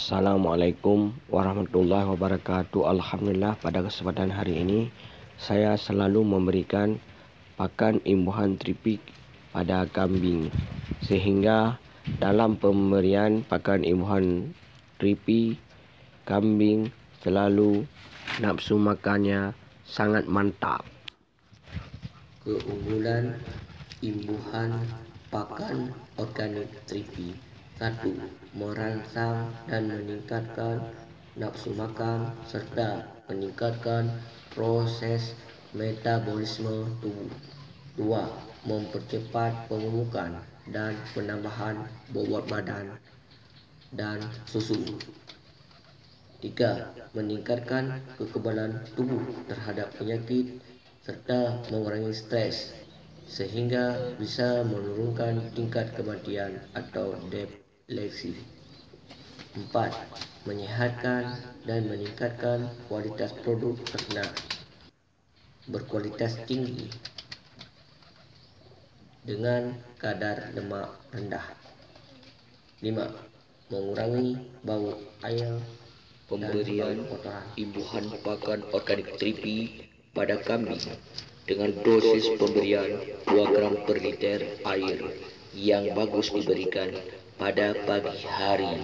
Assalamualaikum warahmatullahi wabarakatuh. Alhamdulillah, pada kesempatan hari ini saya selalu memberikan pakan imbuhan tripik pada kambing, sehingga dalam pemberian pakan imbuhan tripik, kambing selalu nafsu makannya sangat mantap. Keunggulan imbuhan pakan organik tripik: 1. Merangsang dan meningkatkan nafsu makan serta meningkatkan proses metabolisme tubuh. 2. Mempercepat pemupukan dan penambahan bobot badan dan susu. 3. Meningkatkan kekebalan tubuh terhadap penyakit serta mengurangi stres, sehingga bisa menurunkan tingkat kematian atau depresi. 4. Menyehatkan dan meningkatkan kualitas produk ternak berkualitas tinggi dengan kadar lemak rendah. 5. Mengurangi bau air. Pemberian imbuhan pakan organik tripik pada kambing dengan dosis pemberian 2 gram per liter air yang bagus diberikan pada pagi hari.